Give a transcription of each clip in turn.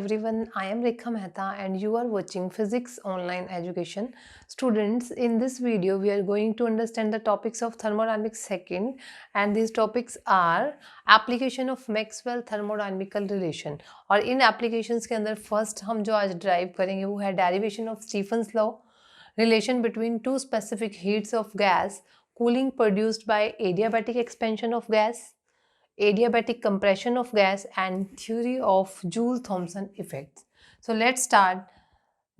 everyone, I am Rekha Mehta and you are watching Physics Online Education. Students, in this video we are going to understand the topics of thermodynamics second, and these topics are application of Maxwell thermodynamical relation. और इन applications के अंदर first हम जो आज drive करेंगे वो है derivation of Stephen's law, relation between two specific heats of gas, cooling produced by adiabatic expansion of gas, adiabatic compression of gas and theory of Joule-Thomson effects. So let's start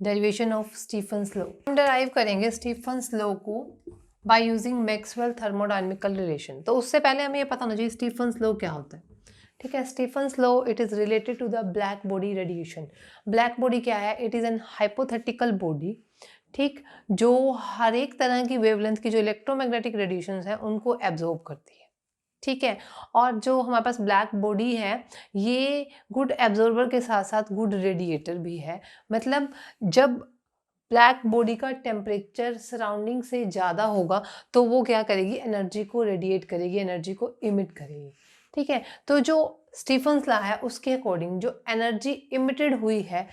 derivation of Stephen's law. हम derive करेंगे Stephen's law को by using Maxwell thermodynamical relation. तो उससे पहले हमें ये पता होना चाहिए Stephen's law क्या होता है. ठीक है, Stephen's law it is related to the black body radiation. Black body क्या है? It is an hypothetical body. ठीक, जो हर एक तरह की वेवलेंथ की जो इलेक्ट्रोमैग्नेटिक रेडिएशंस हैं उनको एब्जॉर्ब करती है. ठीक है, और जो हमारे पास ब्लैक बॉडी है ये गुड एब्जॉर्बर के साथ साथ गुड रेडिएटर भी है. मतलब जब ब्लैक बॉडी का टेम्परेचर सराउंडिंग से ज़्यादा होगा तो वो क्या करेगी, एनर्जी को रेडिएट करेगी, एनर्जी को इमिट करेगी. ठीक है, तो जो स्टीफन्स लॉ है उसके अकॉर्डिंग जो एनर्जी इमिटेड हुई है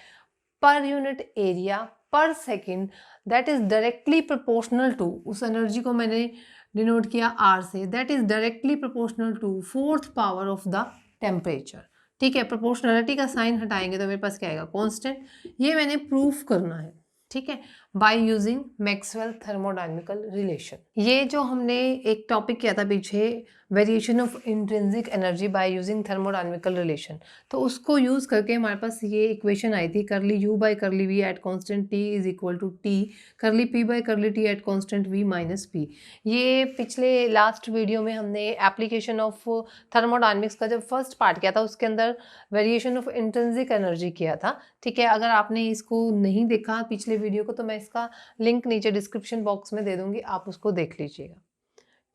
पर यूनिट एरिया पर second that is directly proportional to, उस एनर्जी को मैंने डिनोट किया आर से, that is directly proportional to fourth power of the temperature. ठीक है, प्रोपोर्शनलिटी का साइन हटाएंगे तो मेरे पास क्या आएगा, कांस्टेंट. ये मैंने प्रूफ करना है. ठीक है, by using Maxwell thermodynamical relation. ये जो हमने एक टॉपिक किया था पीछे, variation of intrinsic energy by using thermodynamical relation, तो उसको यूज करके हमारे पास ये इक्वेशन आई थी, curly U by curly V at constant T is equal to T curly P by curly T at constant V minus P. ये पिछले last video में हमने एप्लीकेशन ऑफ थर्मोडायनेमिक्स का जब फर्स्ट पार्ट किया था उसके अंदर वेरिएशन ऑफ इंट्रिंसिक एनर्जी किया था. ठीक है, अगर आपने इसको नहीं देखा पिछले वीडियो को तो मैं इसका लिंक नीचे डिस्क्रिप्शन बॉक्स में दे दूंगी, आप उसको देख लीजिएगा.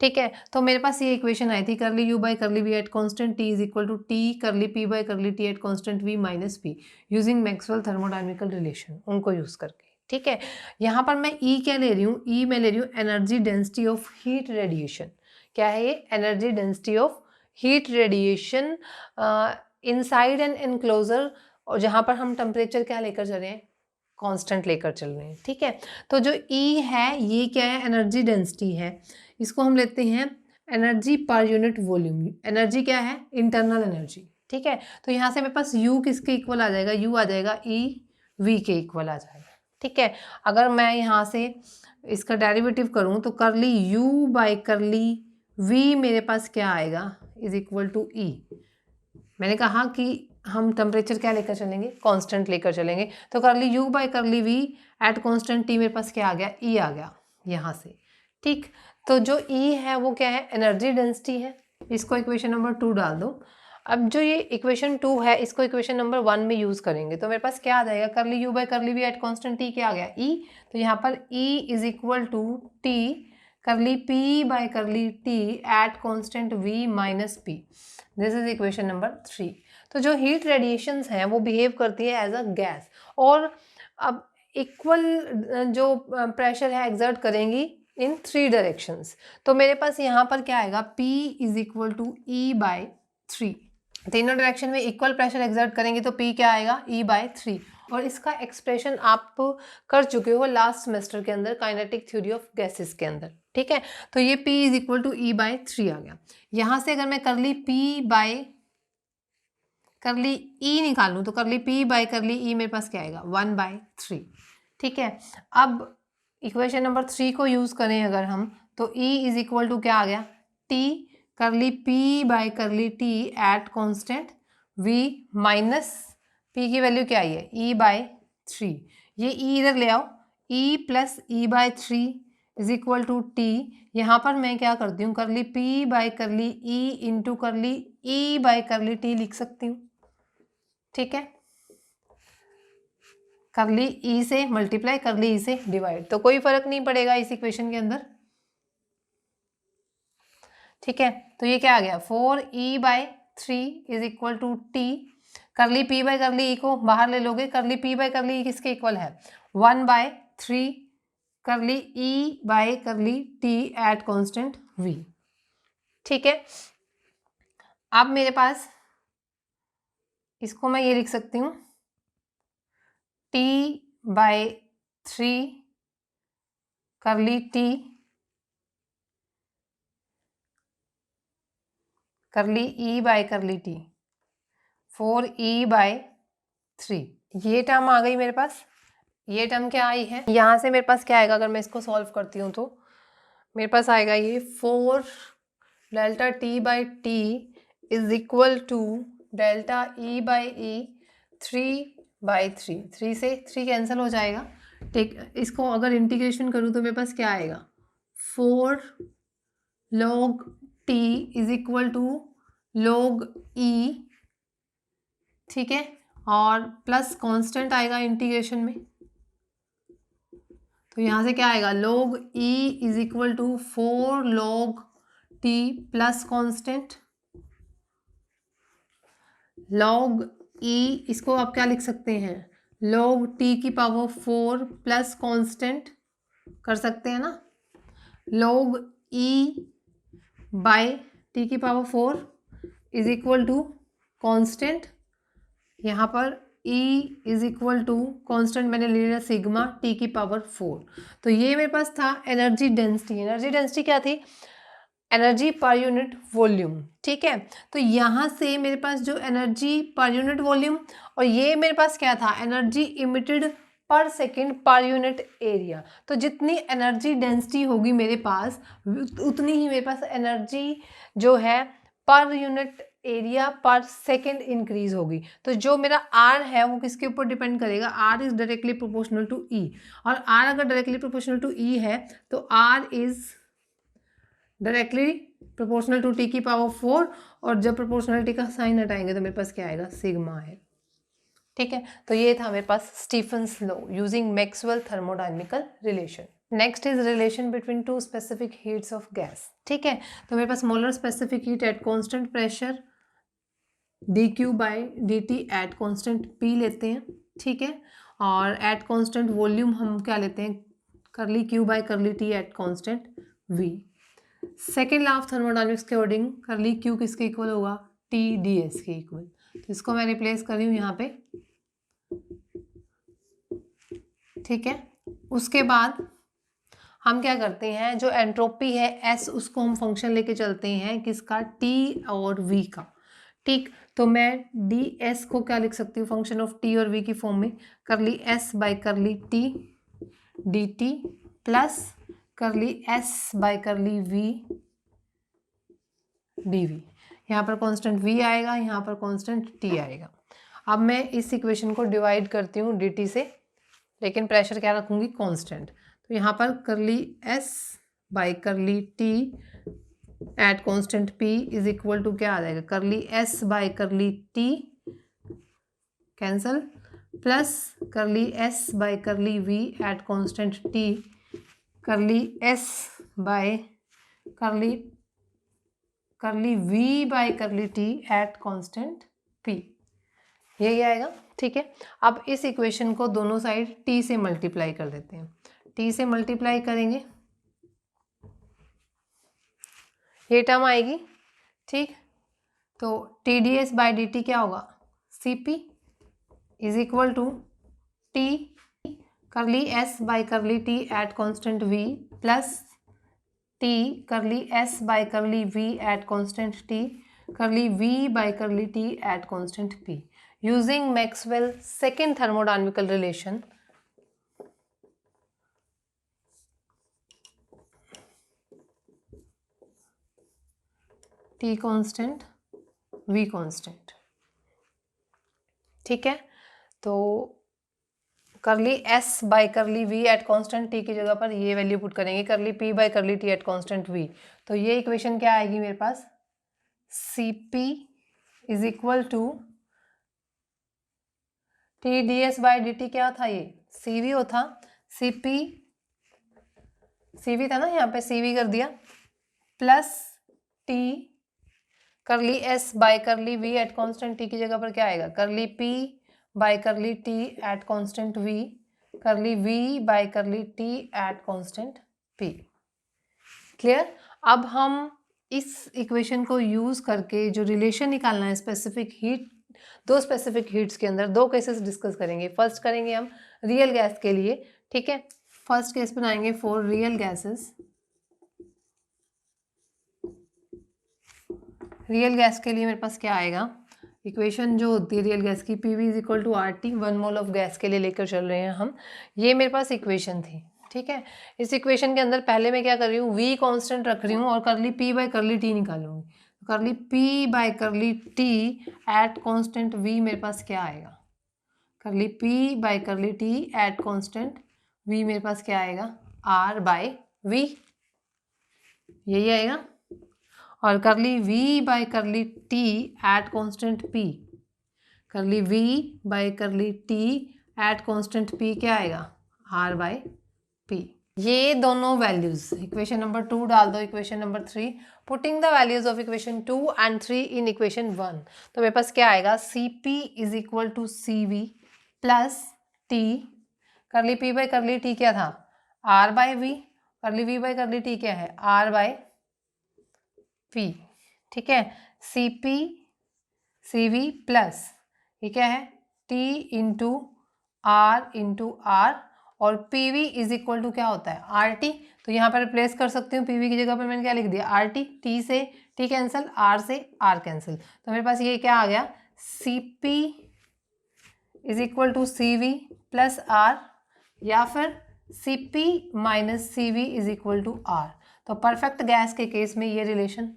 ठीक है, तो मेरे पास ये इक्वेशन आई थी, curly U by curly V at constant T is equal to T curly P by curly T at constant V minus P using Maxwell thermodynamical relation, उनको यूज करके. ठीक है, यहाँ पर मैं ई क्या ले रही हूँ, ई मैं ले रही हूँ energy density of heat radiation. क्या है ये, energy density of heat radiation inside N enclosure, और जहाँ पर हम टेम्परेचर क्या लेकर चल रहे हैं, कांस्टेंट लेकर चल रहे हैं. ठीक है, तो जो ई है ये क्या है, एनर्जी डेंसिटी है. इसको हम लेते हैं energy per unit volume. Energy क्या है, इंटरनल एनर्जी. ठीक है, तो यहाँ से मेरे पास U किसके इक्वल आ जाएगा, U आ जाएगा E V के इक्वल आ जाएगा. ठीक है, अगर मैं यहाँ से इसका डेरिवेटिव करूँ तो करली U बाय करली V मेरे पास क्या आएगा, इज इक्वल टू E. मैंने कहा कि हम टेम्परेचर क्या लेकर चलेंगे, कांस्टेंट लेकर चलेंगे, तो curly U by curly V at constant T मेरे पास क्या आ गया, ई आ गया यहाँ से. ठीक, तो जो ई है वो क्या है, एनर्जी डेंसिटी है. इसको इक्वेशन नंबर 2 डाल दो. अब जो ये इक्वेशन 2 है इसको इक्वेशन नंबर 1 में यूज करेंगे तो मेरे पास क्या आ जाएगा, curly U by curly V at constant T क्या आ गया, ई. तो यहाँ पर E is equal to T curly P by curly T at constant V minus P. This is equation number 3. तो जो हीट रेडिएशंस हैं वो बिहेव करती है एज अ गैस, और अब इक्वल जो प्रेशर है एक्सर्ट करेंगी इन 3 डायरेक्शंस. तो मेरे पास यहाँ पर क्या आएगा, P is equal to E by 3. तीनों डायरेक्शन में इक्वल प्रेशर एक्सर्ट करेंगे तो P क्या आएगा, E बाय 3. और इसका एक्सप्रेशन आप कर चुके हो लास्ट सेमेस्टर के अंदर काइनेटिक थ्योरी ऑफ गैसेस के अंदर. ठीक है, तो ये P is equal to E by 3 आ गया. यहाँ से अगर मैं करली P बाय करली E निकालूं तो curly P by curly E मेरे पास क्या आएगा, 1 बाय 3. ठीक है, अब इक्वेशन नंबर 3 को यूज करें अगर हम तो E इज इक्वल टू क्या आ गया, T curly P by curly T at constant V minus P की वैल्यू क्या आई है, E बाय 3. ये E इधर ले आओ, E plus E by 3 is equal to T. यहाँ पर मैं क्या करती हूँ, curly P by curly E into curly E by curly T लिख सकती हूँ. ठीक है, करली E से मल्टीप्लाई करली E से डिवाइड, तो कोई फर्क नहीं पड़ेगा इस इक्वेशन के अंदर. ठीक है, तो ये क्या आ गया, 4E by 3 is equal to T. Curly P by curly E को बाहर ले लोगे, curly P by curly E किसके इक्वल है, 1 by 3 curly E by curly T at constant V. ठीक है, अब मेरे पास इसको मैं ये लिख सकती हूँ by 3 curly t curly e by curly t 4e by 3। ये टर्म आ गई मेरे पास। ये टर्म क्या आई है, यहाँ से मेरे पास क्या आएगा, अगर मैं इसको सॉल्व करती हूँ तो मेरे पास आएगा ये 4 delta T by T is equal to delta E by E 3/3। 3 से 3 कैंसिल हो जाएगा। ठीक, इसको अगर इंटीग्रेशन करूँ तो मेरे पास क्या आएगा, 4 log t is equal to log e, ठीक है, और प्लस कांस्टेंट आएगा इंटीग्रेशन में, तो यहाँ से क्या आएगा, log e is equal to 4 log t plus constant log e, इसको आप क्या लिख सकते हैं, log t की पावर 4 प्लस कांस्टेंट कर सकते हैं ना, log e बाय t की power 4 is equal to constant, यहाँ पर e is equal to constant मैंने ले लिया सिग्मा t की पावर 4। तो ये मेरे पास था एनर्जी डेंसिटी। एनर्जी डेंसिटी क्या थी, एनर्जी पर यूनिट वॉल्यूम, ठीक है। तो यहाँ से मेरे पास जो एनर्जी पर यूनिट वॉल्यूम, और ये मेरे पास क्या था, एनर्जी इमिटेड पर सेकेंड पर यूनिट एरिया। तो जितनी एनर्जी डेंसिटी होगी मेरे पास उतनी ही मेरे पास एनर्जी जो है पर यूनिट एरिया पर सेकेंड इंक्रीज होगी। तो जो मेरा R है वो किसके ऊपर डिपेंड करेगा, R is directly proportional to E, और R अगर डायरेक्टली प्रोपोर्शनल टू E है तो R is directly proportional to T की पावर 4, और जब प्रोपोर्शनलिटी का साइन हटाएंगे तो मेरे पास क्या आएगा, सिग्मा है, ठीक है। तो ये था मेरे पास Stefan's law using Maxwell thermodynamical relation. Next is relation between two specific heats of gas, ठीक है। तो मेरे पास molar specific heat at constant pressure dq by dt at constant p लेते हैं, ठीक है, और एट कांस्टेंट वॉल्यूम हम क्या लेते हैं, करली q by curly t at constant v। Second law of thermodynamics के अकॉर्डिंग करली q किसके इक्वल होगा, t ds के इक्वल। तो इसको मैं रिप्लेस कर रही हूँ यहाँ पे, ठीक है। उसके बाद हम क्या करते हैं, जो एंट्रोपी है S उसको हम फंक्शन लेके चलते हैं किसका, T और V का, ठीक। तो मैं ds को क्या लिख सकती हूँ, फंक्शन ऑफ T और V की फॉर्म में, करली S by curly T dt plus curly S by curly V dV। यहाँ पर कांस्टेंट V आएगा, यहाँ पर कांस्टेंट T आएगा। अब मैं इस इक्वेशन को डिवाइड करती हूँ dt से, लेकिन प्रेशर क्या रखूँगी, कांस्टेंट। तो यहाँ पर curly S by curly T at constant P is equal to क्या आ जाएगा, curly S by curly T cancel, plus curly S by curly V at constant T, curly S by curly V by curly T at constant P, यही आएगा, ठीक है। अब इस equation को दोनों साइड T से मल्टीप्लाई कर देते हैं। T से मल्टीप्लाई करेंगे, ये टर्म आएगी, ठीक। तो T D S by D T क्या होगा, C P is equal to T curly S by curly T at constant V plus T curly S by curly V at constant T curly V by curly T at constant P. Using Maxwell second thermodynamical relation, T constant V constant, ठीक है। तो curly S by curly V at constant T की जगह पर ये value put करेंगे, curly P by curly T at constant V. तो ये इक्वेशन क्या आएगी मेरे पास, C P is equal to T D S by D T, क्या था ये, सी वी होता, सी पी सी वी था ना, यहाँ पे सी वी कर दिया, plus T curly S by curly V at constant T की जगह पर क्या आएगा, curly P by curly T at constant V, curly V by curly T at constant P. Clear. अब हम इस इक्वेशन को यूज करके जो रिलेशन निकालना है स्पेसिफिक हीट दो स्पेसिफिक हीट्स के अंदर दो केसेस डिस्कस करेंगे। फर्स्ट करेंगे हम रियल गैस के लिए, ठीक है। फर्स्ट केस बनाएंगे for real gases. Real gas के लिए मेरे पास क्या आएगा, इक्वेशन जो होती है रियल गैस की, PV is equal to R T, 1 mole of gas के लिए लेकर चल रहे हैं हम। ये मेरे पास इक्वेशन थी, ठीक है। इस इक्वेशन के अंदर पहले मैं क्या कर रही हूँ, वी कांस्टेंट रख रही हूँ और curly P by curly T निकालूंगी। Curly P by curly T at constant V मेरे पास क्या आएगा, curly P by curly T at constant V मेरे पास क्या आएगा, आर बाय वी, यही आएगा। और करली v by curly t at constant p, करली v by curly t at constant p क्या आएगा, r बाय p। ये दोनों वैल्यूज इक्वेशन नंबर 2 डाल दो, equation number 3। Putting the values of equation 2 and 3 in equation 1, तो मेरे पास क्या आएगा, cp is equal to cv plus t, curly p by curly t क्या था, r by v, curly v by curly t क्या है, r बाय p, ठीक है। Cp Cv प्लस ये क्या है, T into R into R, और Pv इज इक्वल टू क्या होता है, RT। तो यहाँ पर रिप्लेस कर सकती हूँ, Pv की जगह पर मैंने क्या लिख दिया, RT। T से T कैंसिल, R से R कैंसिल, तो मेरे पास ये क्या आ गया, Cp is equal to Cv plus R, या फिर Cp minus Cv is equal to R। तो परफेक्ट गैस के केस में ये रिलेशन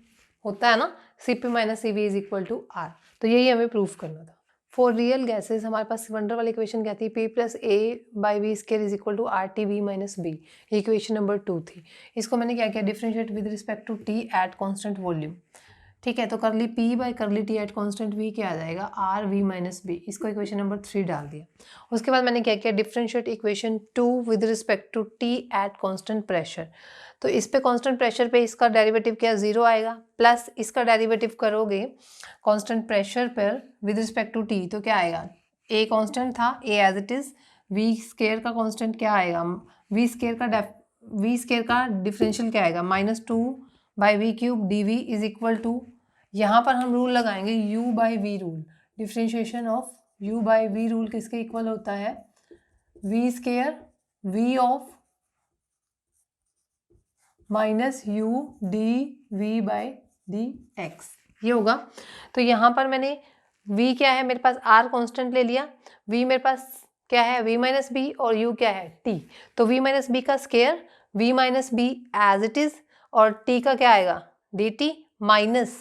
होता है ना, Cp minus Cv is equal to R। तो यही हमें प्रूफ करना था। फॉर रियल गैसेस हमारे पास वंडर वाली इक्वेशन क्या थी, P plus A by V square is equal to R T V minus B, equation number 2 थी। इसको मैंने क्या किया, differentiate with respect to T at constant volume, ठीक है। तो curly P by curly T at constant V क्या आ जाएगा, आर वी माइनस बी, इसको इक्वेशन नंबर 3 डाल दिया। उसके बाद मैंने क्या किया, differentiate equation 2 with respect to T at constant pressure. तो इस पे कांस्टेंट प्रेशर पे इसका डेरिवेटिव क्या, 0 आएगा, प्लस इसका डेरिवेटिव करोगे कांस्टेंट प्रेशर पर विद रिस्पेक्ट टू टी, तो क्या आएगा, ए कांस्टेंट था, a as it is, V square का कांस्टेंट क्या आएगा, वी स्केयर का डिफरेंशियल क्या आएगा, -2 by V cube D V is equal to, यहाँ पर हम रूल लगाएंगे u by V rule, differentiation of u by V rule किसके इक्वल होता है, V square v of minus U D V by D x, ये होगा। तो यहाँ पर मैंने v क्या है, मेरे पास r कांस्टेंट ले लिया, v मेरे पास क्या है, v माइनस बी, और u क्या है, t। तो v माइनस बी का square v minus B as it is, और t का क्या आएगा, dt minus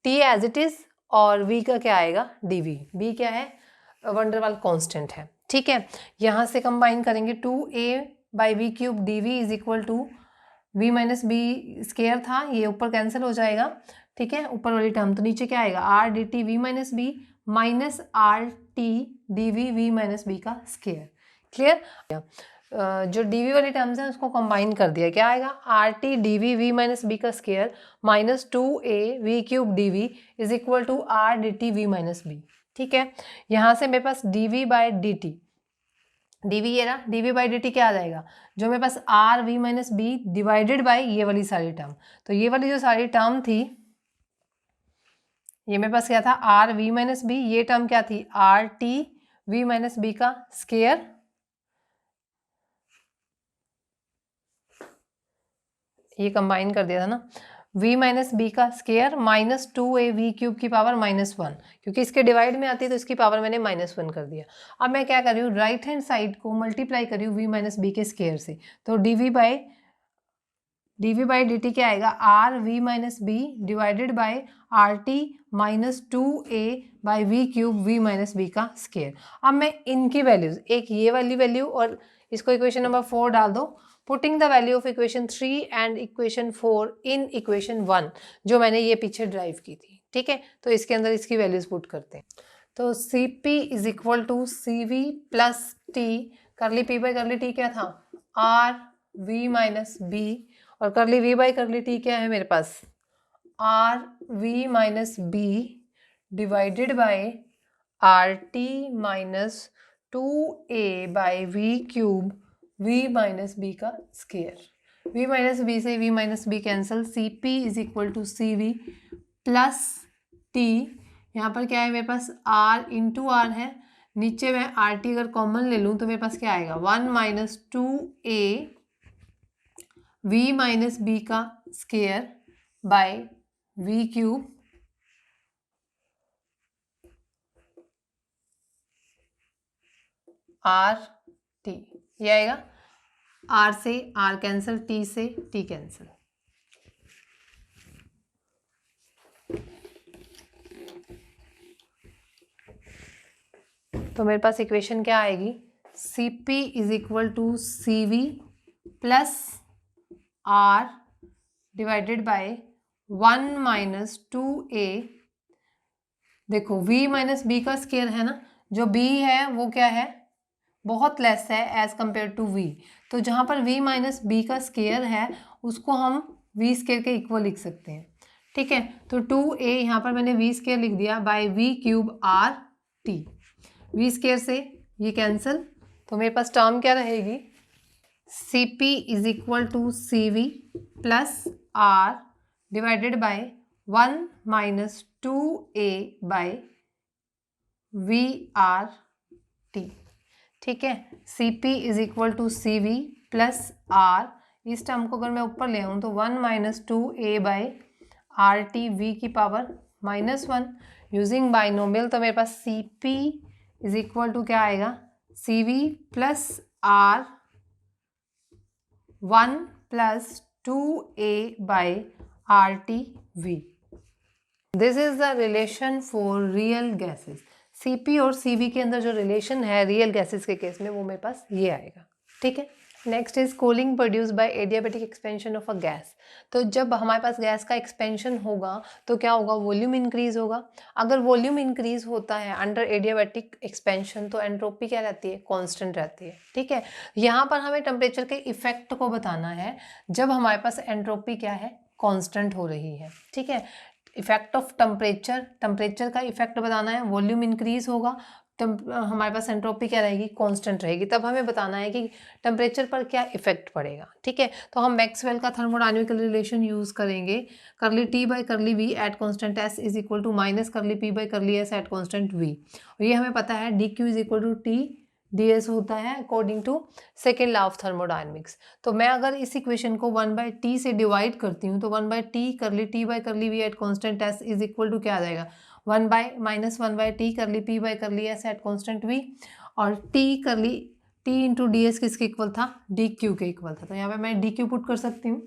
t as it is, और v का क्या आएगा, dv। b क्या है, वंडरवाल कांस्टेंट है, ठीक है। यहाँ से कंबाइन करेंगे 2a by V cube D V is equal to v minus B square था, ये ऊपर कैंसिल हो जाएगा, ठीक है, ऊपर वाली टर्म। तो नीचे क्या आएगा, R D T V minus B minus R T D V V minus B का स्केयर, क्लियर। जो डी वी वाली टर्म्स हैं उसको कंबाइन कर दिया, क्या आएगा, R T D V V minus B का square minus 2a V cube D V is equal to R D T V minus B, ठीक है। यहाँ से मेरे पास D V by D T, D V ये रहा, D V by D T क्या आ जाएगा, जो मेरे पास R V minus B divided by ये वाली सारी टर्म। तो ये वाली जो सारी टर्म थी, ये मेरे पास क्या था, आर वी माइनस बी, ये टर्म क्या थी, R T V minus B का स्केयर, ये कंबाइन कर दिया था ना, v माइनस बी का square minus 2a V cube की पावर -1, क्योंकि इसके डिवाइड में आती है तो इसकी पावर मैंने -1 कर दिया। अब मैं क्या कर रही हूँ, राइट हैंड साइड को मल्टीप्लाई कर रही हूँ v माइनस बी के स्केयर से, तो dv बाई dt क्या आएगा, R V minus B divided by R T minus 2a by V cube v minus B का स्केयर। अब मैं इनकी वैल्यूज, एक ये वाली वैल्यू और इसको इक्वेशन नंबर 4 डाल दो, putting the value of equation 3 and equation 4 in equation 1, जो मैंने ये पीछे ड्राइव की थी, ठीक है। तो इसके अंदर इसकी वैल्यूज पुट करते हैं। तो Cp is equal to Cv plus T, curly P by curly T क्या था, R V माइनस B, और करली V बाई करली T क्या है मेरे पास, R V minus B divided by R T minus 2a by V cube v minus B का square, v minus b से v minus b cancel, Cp is equal to Cv plus T, यहाँ पर क्या है मेरे पास R into are है, नीचे मैं आर टी अगर कॉमन ले लूँ तो मेरे पास क्या आएगा 1 minus 2a v minus B का square by v cube R T, ये आएगा। आर से आर कैंसिल, टी से टी कैंसिल। तो मेरे पास इक्वेशन क्या आएगी, C P is equal to C V plus R divided by 1 minus 2a। देखो v माइनस बी का स्केयर है ना, जो b है वो क्या है, बहुत लेस है एज कंपेयर टू v। तो जहाँ पर v माइनस बी का स्केयर है उसको हम v स्केयर के इक्वल लिख सकते हैं, ठीक है। तो 2a यहाँ पर मैंने v स्केयर लिख दिया by v cube R T, v square से ये कैंसिल। तो मेरे पास टर्म क्या रहेगी, C P is equal to C V plus R divided by 1 minus 2a by V R T, ठीक है। C P is equal to C V plus R, इस टर्म को अगर मैं ऊपर ले आऊँ तो 1 minus 2a by R T V की पावर -1 यूजिंग बाइनोमियल। तो मेरे पास C P is equal to क्या आएगा, C V plus R 1 plus 2a by R T V. This is the relation for real gases. CP और CV के अंदर जो रिलेशन है रियल गैसेस के केस में वो मेरे पास ये आएगा, ठीक है। Next is cooling produce by adiabatic expansion of a gas. तो जब हमारे पास गैस का एक्सपेंशन होगा तो क्या होगा, वॉल्यूम इंक्रीज होगा। अगर वॉल्यूम इंक्रीज होता है अंडर एडियाबैटिक एक्सपेंशन तो एंट्रोपी क्या रहती है, कांस्टेंट रहती है, ठीक है। यहाँ पर हमें टेम्परेचर के इफेक्ट को बताना है जब हमारे पास एंट्रोपी क्या है, कांस्टेंट हो रही है, ठीक है। इफेक्ट ऑफ टेम्परेचर, टेम्परेचर का इफेक्ट बताना है, वॉल्यूम इंक्रीज होगा, हमारे पास एंट्रोपी क्या रहेगी, कांस्टेंट रहेगी। तब हमें बताना है कि टेम्परेचर पर क्या इफेक्ट पड़ेगा, ठीक है। तो हम मैक्सवेल का थर्मोडायनामिकल रिलेशन यूज करेंगे, curly T by curly V at constant S is equal to minus curly P by curly S at constant V. और ये हमें पता है D Q is equal to T D S होता है according to second law of thermodynamics. तो मैं अगर इस इक्वेशन को 1/t से डिवाइड करती हूँ तो 1/t curly T by curly V at constant S is equal to क्या आ जाएगा, 1/-1/t curly p by curly s at constant v। और t curly t into d S किसके इक्वल था, डी क्यू के इक्वल था। तो यहाँ पे मैं डी क्यू पुट कर सकती हूँ,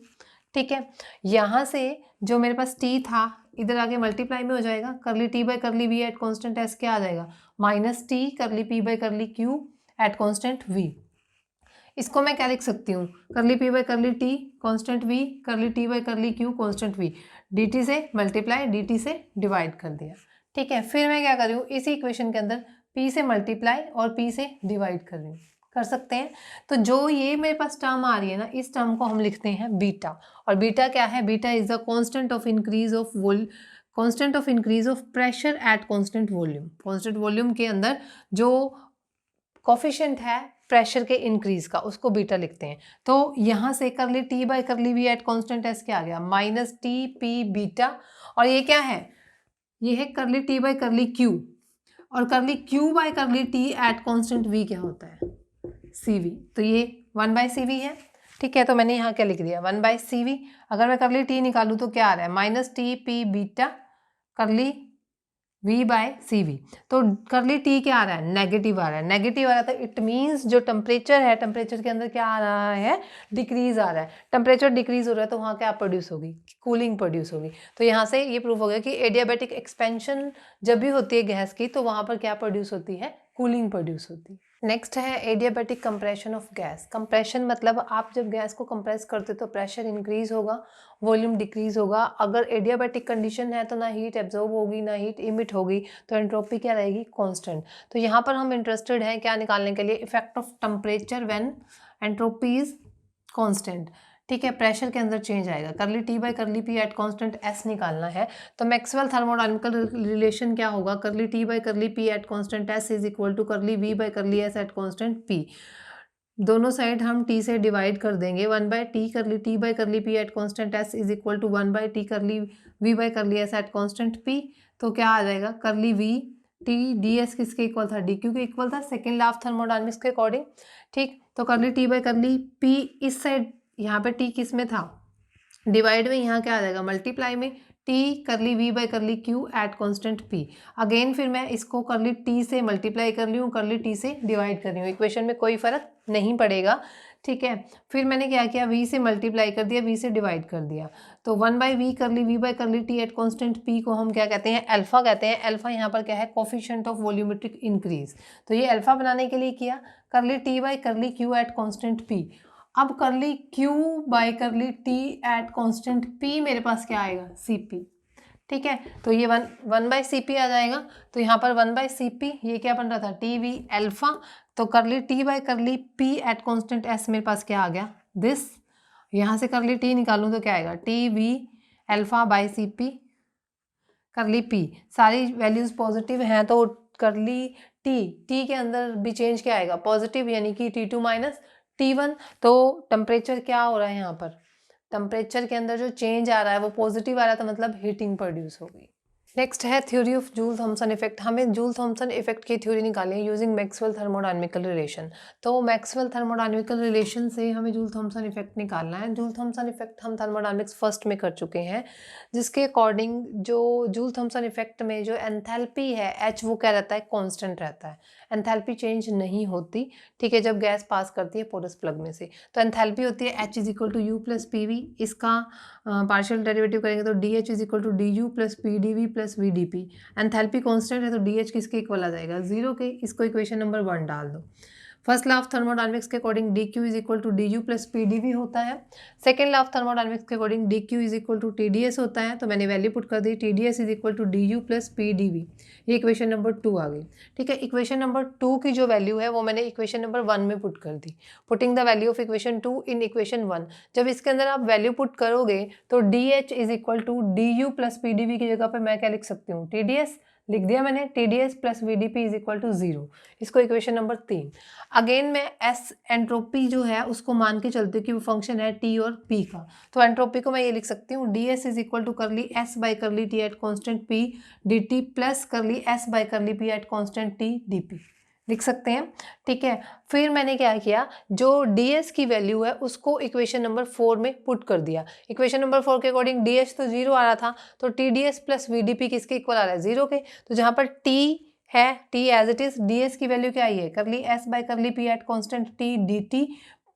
ठीक है। यहाँ से जो मेरे पास t था इधर आगे मल्टीप्लाई में हो जाएगा, करली t by curly v at constant s क्या आ जाएगा, -t करली p बाई करली q एट कांस्टेंट v। इसको मैं क्या लिख सकती हूँ, curly p by curly t constant v करली t बाई करली q कांस्टेंट v, dt से मल्टीप्लाई dt से डिवाइड कर दिया, ठीक है। फिर मैं क्या कर रही हूँ, इसी इक्वेशन के अंदर p से मल्टीप्लाई और p से डिवाइड कर रही हूँ, कर सकते हैं। तो जो ये मेरे पास टर्म आ रही है ना, इस टर्म को हम लिखते हैं बीटा। और बीटा क्या है, beta is the constant of increase of constant of increase of pressure at constant volume. Constant volume के अंदर जो कोफिशिएंट है प्रेशर के इंक्रीज का उसको बीटा लिखते हैं। तो यहाँ से curly T by curly V at constant S क्या आ गया, -t_p बीटा। और ये क्या है, ये है करली टी बाई करली क्यू, और curly Q by curly T at constant V क्या होता है, cv। तो ये 1/cv है, ठीक है। तो मैंने यहाँ क्या लिख दिया, 1/cv। अगर मैं करली टी निकालूँ तो क्या आ रहा है, -t_p बीटा करली v बाय सी वी। तो करली टी क्या आ रहा है, नेगेटिव आ रहा है, नेगेटिव आ रहा है तो इट मीन्स जो टेम्परेचर है, टेम्परेचर के अंदर क्या आ रहा है, डिक्रीज आ रहा है। टेम्परेचर डिक्रीज हो रहा है तो वहाँ क्या प्रोड्यूस होगी, कूलिंग प्रोड्यूस होगी। तो यहाँ से ये प्रूफ हो गया कि एडियाबैटिक एक्सपेंशन जब भी होती है गैस की तो वहाँ पर क्या प्रोड्यूस होती है, कूलिंग प्रोड्यूस होती है। नेक्स्ट है adiabatic compression of gas. Compression मतलब आप जब गैस को कंप्रेस करते तो प्रेशर इंक्रीज होगा, वॉल्यूम डिक्रीज होगा। अगर एडियाबैटिक कंडीशन है तो ना हीट एब्जॉर्ब होगी ना हीट इमिट होगी, तो एंट्रोपी क्या रहेगी, कांस्टेंट। तो यहाँ पर हम इंटरेस्टेड हैं क्या निकालने के लिए, effect of temperature when entropy is constant, ठीक है। प्रेशर के अंदर चेंज आएगा, curly T by curly P at constant S निकालना है। तो मैक्सवेल थर्मोडायनामिकल रिलेशन क्या होगा, curly T by curly P at constant S is equal to curly V by curly S at constant P. दोनों side हम T से divide कर देंगे, 1/t curly t by curly p at constant s is equal to 1/t करली v by curly s at constant p। तो क्या आ जाएगा, करली v t ds किसके इक्वल था, dq के इक्वल था सेकेंड लॉ ऑफ थर्मोडायनेमिक्स के अकॉर्डिंग। ठीक, तो curly t by curly p इस साइड, यहाँ पे t किस में था, डिवाइड में, यहाँ क्या आ जाएगा मल्टीप्लाई में, t करली v बाई करली q at constant p। Again फिर मैं इसको करली t से मल्टीप्लाई कर ली हूँ, करली t से डिवाइड कर रही हूँ, इक्वेशन में कोई फर्क नहीं पड़ेगा। ठीक है, फिर मैंने क्या किया, v से मल्टीप्लाई कर दिया, v से डिवाइड कर दिया, तो 1/v करली v by curly t at constant p को हम क्या कहते हैं, अल्फा कहते हैं। अल्फा यहाँ पर क्या है, कोफिशिएंट ऑफ वॉल्यूमेट्रिक इंक्रीज। तो ये अल्फा बनाने के लिए किया, करली t बाई करली q एट कॉन्स्टेंट p। अब करली Q by curly T at constant P मेरे पास क्या आएगा, CP। ठीक है, तो ये 1/CP आ जाएगा। तो यहाँ पर 1/CP, ये क्या बन रहा था, TV अल्फा। तो curly T by curly P at constant S मेरे पास क्या आ गया, दिस। यहाँ से करली T निकालूँ तो क्या आएगा, TV अल्फा बाई CP करली P। सारी वैल्यूज पॉजिटिव हैं तो करली T के अंदर भी चेंज क्या आएगा, पॉजिटिव, यानी कि T2 माइनस T1। तो टेम्परेचर क्या हो रहा है, यहाँ पर टेम्परेचर के अंदर जो चेंज आ रहा है वो पॉजिटिव आ रहा था, मतलब हीटिंग प्रोड्यूस होगी। नेक्स्ट है theory of Joule Thomson effect. हमें जूल थॉमसन इफेक्ट की थ्योरी निकालनी है यूजिंग मैक्सवेल थर्मोडायनेमिकल रिलेशन। तो मैक्सवेल थर्मोडायनेमिकल रिलेशन से हमें जूल थॉमसन इफेक्ट निकालना है। जूल थॉमसन इफेक्ट हम थर्मोडायनेमिक्स फर्स्ट में कर चुके हैं, जिसके अकॉर्डिंग जो जूल थॉमसन इफेक्ट में जो एंथैल्पी है H, वो क्या रहता है, कॉन्स्टेंट रहता है, एंथैल्पी चेंज नहीं होती। ठीक है, जब गैस पास करती है पोरस प्लग में से, तो एंथैल्पी होती है H is equal to U plus P V. इसका पार्शियल डेरिवेटिव करेंगे तो D H is equal to D U plus P D V plus V d P. Enthalpy constant है तो डी एच किसके इक्वल आ जाएगा, 0 के। इसको इक्वेशन नंबर 1 डाल दो। फर्स्ट लॉ ऑफ थर्मोडायनेमिक्स के according D Q is equal to D U plus P D V होता है। सेकेंड लॉ ऑफ थर्मोडायनेमिक्स के according D Q is equal to T D S होता है। तो मैंने वैल्यू पुट कर दी, T D S is equal to D U plus P D V. ये इक्वेशन नंबर 2 आ गई। ठीक है, इक्वेशन नंबर 2 की जो वैल्यू है वो मैंने इक्वेशन नंबर 1 में पुट कर दी। Putting the value of equation 2 in equation 1। जब इसके अंदर आप वैल्यू पुट करोगे तो D H is equal to D U plus P D V की जगह पर मैं क्या लिख सकती हूँ, टी डी एस लिख दिया मैंने, T D S plus V d P is equal to 0। इसको इक्वेशन नंबर 3। अगेन मैं एस एंट्रोपी जो है उसको मान के चलती हूँ कि वो फंक्शन है टी और पी का। तो एंट्रोपी को मैं ये लिख सकती हूँ, D S is equal to curly S by curly T at constant P D T plus curly S by curly P at constant T D P लिख सकते हैं। ठीक है, फिर मैंने क्या किया, जो डी एस की वैल्यू है उसको इक्वेशन नंबर 4 में पुट कर दिया। इक्वेशन नंबर 4 के अकॉर्डिंग डी एच तो 0 आ रहा था, तो T D S plus V d P किसके इक्वल आ रहा है, 0 के। तो जहाँ पर टी है, T as it is, d S की वैल्यू क्या आई है, curly S by curly P at constant T d T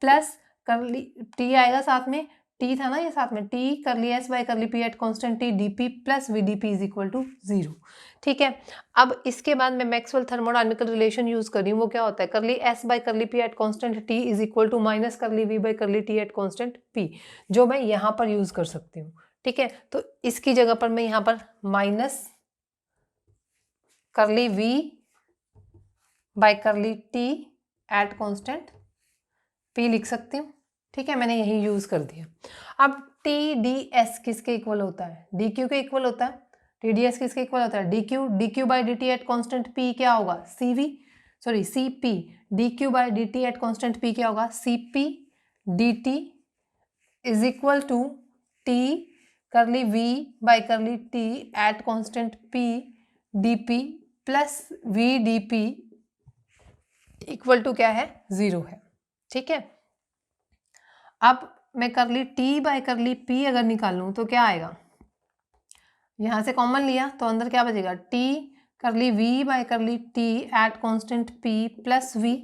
plus curly T आएगा साथ में, टी था ना ये साथ में, T curly S by curly P at constant T D P plus V d P is equal to 0। ठीक है, अब इसके बाद मैं मैक्सवेल थर्मोडायनेमिकल रिलेशन यूज कर रही हूँ, वो क्या होता है, curly S by curly P at constant T is equal to minus curly V by curly T at constant P, जो मैं यहाँ पर यूज कर सकती हूँ। ठीक है, तो इसकी जगह पर मैं यहाँ पर minus curly V by curly T at constant P लिख सकती हूँ। ठीक है, मैंने यही यूज कर दिया। अब टी डी एस किसके इक्वल होता है, डी क्यू के इक्वल होता है। टी डी एस किसके इक्वल होता है, D Q by D T at constant P क्या होगा, C V, sorry C P. D Q by D T at constant P क्या होगा, C P D T is equal to T curly V by curly T at constant P D P plus V d P equal to क्या है, 0 है। ठीक है, अब मैं करली टी बाय करली पी अगर निकालूं तो क्या आएगा, यहां से कॉमन लिया तो अंदर क्या बचेगा, T curly V by curly T at constant P plus V.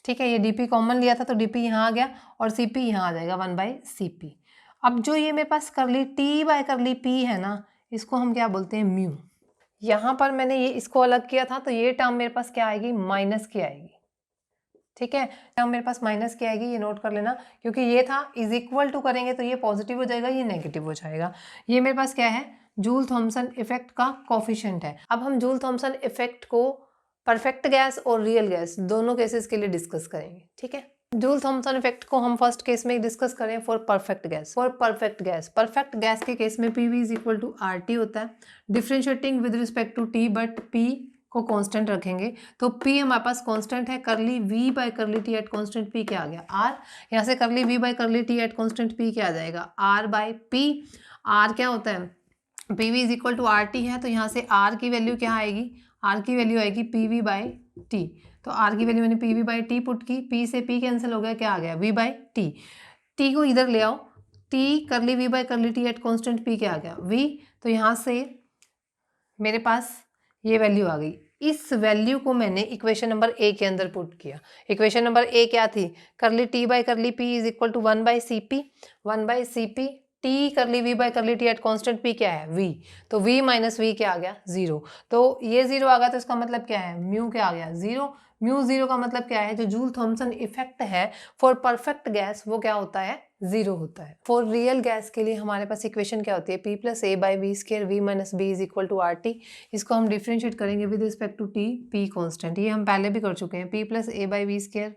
ठीक है, ये डीपी कॉमन लिया था तो डीपी यहाँ आ गया और सीपी यहाँ आ जाएगा 1/CP। अब जो ये मेरे पास करली टी बाय करली पी है ना, इसको हम क्या बोलते हैं, म्यू। यहाँ पर मैंने ये इसको अलग किया था तो ये टर्म मेरे पास क्या आएगी, माइनस की आएगी। ठीक है, टर्म मेरे पास माइनस की आएगी, ये नोट कर लेना, क्योंकि ये था इज इक्वल टू करेंगे तो ये पॉजिटिव हो जाएगा, ये नेगेटिव हो जाएगा। ये मेरे पास क्या है, जूल थॉमसन इफेक्ट का कोफिशिएंट है। अब हम जूल थॉमसन इफेक्ट को परफेक्ट गैस और रियल गैस दोनों केसेस के लिए डिस्कस करेंगे। ठीक है, जूल थॉमसन इफेक्ट को हम फर्स्ट केस में डिस्कस करें for perfect gas. Perfect gas के केस में P V is equal to R T होता है, differentiating with respect to T, but P को कांस्टेंट रखेंगे तो p हमारे पास कांस्टेंट है, curly v by curly t at constant p क्या आ गया r। यहाँ से curly v by curly t at constant p क्या आ जाएगा r बाय p। r क्या होता है, pv is equal to R T है, तो यहाँ से r की वैल्यू क्या आएगी, r की वैल्यू आएगी pv बाई t। तो r की वैल्यू मैंने pv बाई t पुट की, p से p कैंसिल हो गया, क्या आ गया v बाई t। t को इधर ले आओ, t करली v by curly t at constant p क्या आ गया v। तो यहाँ से मेरे पास ये वैल्यू आ गई। इस वैल्यू को मैंने इक्वेशन नंबर ए के अंदर पुट किया। इक्वेशन नंबर ए क्या थी, curly T by curly P is equal to 1 by C P, 1 by C P T curly V by curly T at constant P क्या है we. तो we minus we क्या आ गया 0। तो ये 0 आ गया तो इसका मतलब क्या है, म्यू क्या आ गया 0। म्यू 0 का मतलब क्या है, जो जूल थॉमसन इफेक्ट है फॉर परफेक्ट गैस वो क्या होता है 0 होता है। फॉर रियल गैस के लिए हमारे पास इक्वेशन क्या होती है, p plus A by V square V minus B is equal to R T. इसको हम डिफ्रेंशिएट करेंगे with respect to T, p constant, ये हम पहले भी कर चुके हैं। p plus A by V square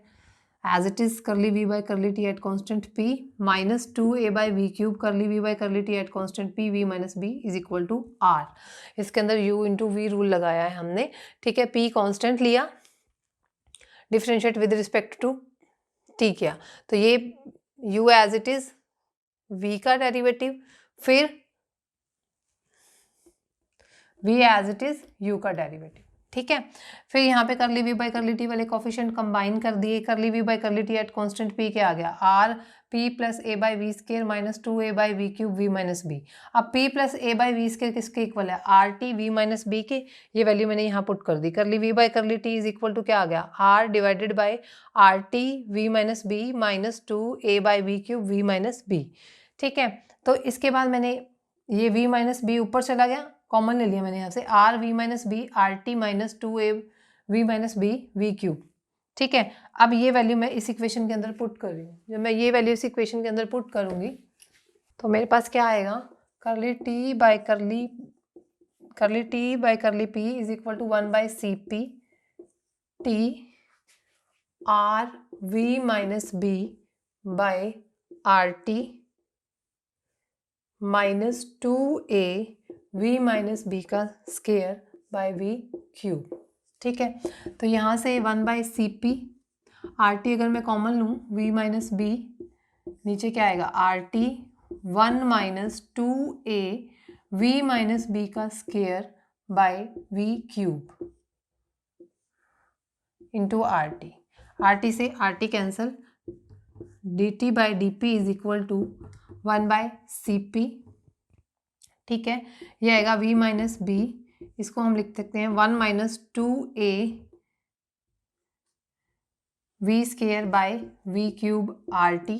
as it is curly V by curly T at constant p minus 2a by V cube curly V by curly T at constant p v minus B is equal to r। इसके अंदर u into we rule लगाया है हमने, ठीक है। p constant लिया, differentiate with respect to t किया, तो ये u as it is v का डेरिवेटिव, फिर v as it is u का डेरिवेटिव, ठीक है। फिर यहाँ पे curly v by curly t वाले कोफिशिएंट कंबाइन कर दिए, curly v by curly t at constant p क्या आ गया r p plus a by V square minus 2a by V cube v minus b। अब p plus a by V square किसके equal है, R T V minus b के, ये value मैंने यहाँ पुट कर दी। Curly v by curly t is equal to क्या आ गया r divided by R T V minus B minus 2a by V cube v minus b, ठीक है। तो इसके बाद मैंने ये v माइनस बी ऊपर चला गया, कॉमन ले लिया मैंने यहाँ से, R V minus b R T minus 2a V minus b V cube, ठीक है। अब ये वैल्यू मैं इस इक्वेशन के अंदर पुट कर रही हूँ। जब मैं ये वैल्यू इस इक्वेशन के अंदर पुट करूँगी तो मेरे पास क्या आएगा, curly T by curly P is equal to 1 by C P T R V minus b by R T minus 2a v minus B का स्केयर बाय v क्यूब, ठीक है। तो यहाँ से 1 by C P R T अगर मैं common लूँ v minus B, नीचे क्या आएगा R T 1 minus 2a v minus B का square by v cube into R T से R T cancel, D T by D P is equal to 1 by C P, ठीक है। ये आएगा v minus B, इसको हम लिख सकते हैं 1 minus 2a V square by V cube R T.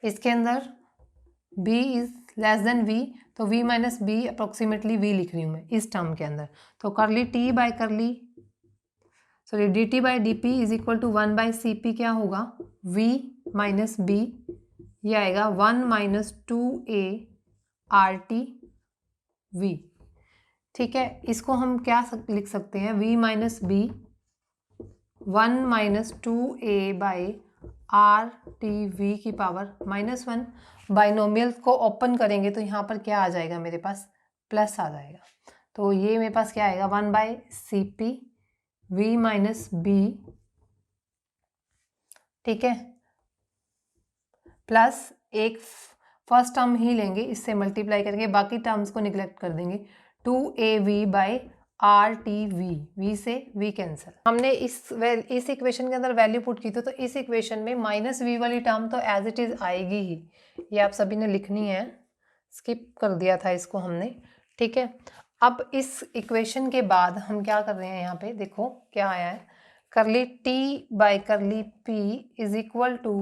इसके अंदर b is less than v, तो v minus b approximately v लिख रही हूँ मैं इस टर्म के अंदर। तो curly t by d T by D P is equal to 1 by C P क्या होगा v माइनस बी, ये आएगा 1 minus 2a are T v, ठीक है। इसको हम क्या लिख सकते हैं, v minus b 1 minus 2a by R T V की पावर -1। बाइनोमियल को ओपन करेंगे तो यहाँ पर क्या आ जाएगा, मेरे पास प्लस आ जाएगा। तो ये मेरे पास क्या आएगा 1 by C P V minus B, ठीक है, प्लस एक फर्स्ट टर्म ही लेंगे, इससे मल्टीप्लाई करेंगे, बाकी टर्म्स को निगलेक्ट कर देंगे, 2a by R T we से वी कैंसिल। हमने इस इक्वेशन के अंदर वैल्यू पुट की थी, तो इस इक्वेशन में माइनस वी वाली टर्म तो एज इट इज आएगी ही, ये आप सभी ने लिखनी है, स्किप कर दिया था इसको हमने, ठीक है। अब इस इक्वेशन के बाद हम क्या कर रहे हैं, यहाँ पे देखो क्या आया है, curly T by curly P is equal to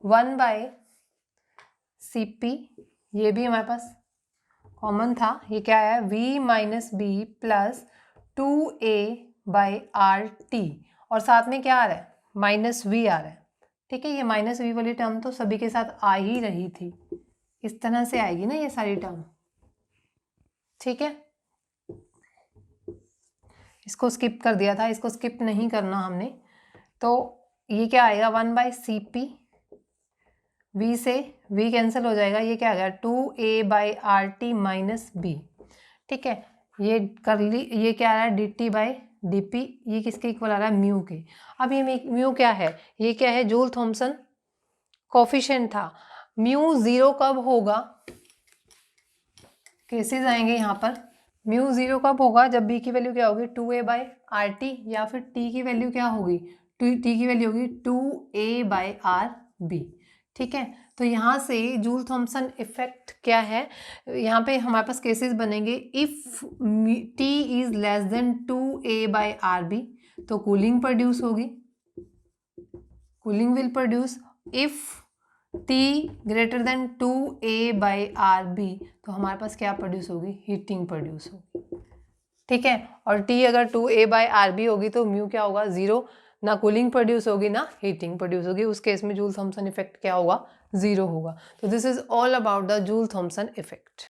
1 by C P, ये भी हमारे पास कॉमन था, ये क्या आया v minus b plus 2a by R T, और साथ में क्या आ रहा है माइनस v आ रहा है, ठीक है। ये माइनस v वाली टर्म तो सभी के साथ आ ही रही थी, इस तरह से आएगी ना ये सारी टर्म, ठीक है। इसको स्किप कर दिया था, इसको स्किप नहीं करना हमने। तो ये क्या आएगा 1 बाई सी पी, v से v कैंसिल हो जाएगा, ये क्या आ गया 2a by R T minus B, ठीक है। ये कर ली, ये क्या आ रहा है डी टी बाई dp, ये किसके इक्वल आ रहा है, म्यू के। अब ये म्यू क्या है, ये क्या है, जूल थॉमसन कोफिशिएंट था। म्यू 0 कब होगा, केसेस आएंगे यहाँ पर। म्यू 0 कब होगा, जब b की वैल्यू क्या होगी 2a/rt, या फिर t की वैल्यू क्या होगी, t की वैल्यू होगी 2a/rb। ठीक है, तो यहाँ से जूल थॉमसन इफेक्ट क्या है, यहाँ पे हमारे पास केसेस बनेंगे। If t is less then 2a/rb तो कूलिंग प्रोड्यूस होगी, cooling will produce. If T greater than 2a/rb तो हमारे पास क्या प्रोड्यूस होगी, हीटिंग प्रोड्यूस होगी। ठीक है, और T अगर 2a/rb होगी तो म्यू क्या होगा 0, ना कूलिंग प्रोड्यूस होगी ना हीटिंग प्रोड्यूस होगी। उस केस में जूल थॉमसन इफेक्ट क्या होगा, 0 होगा। तो this is all about the Joule Thomson effect.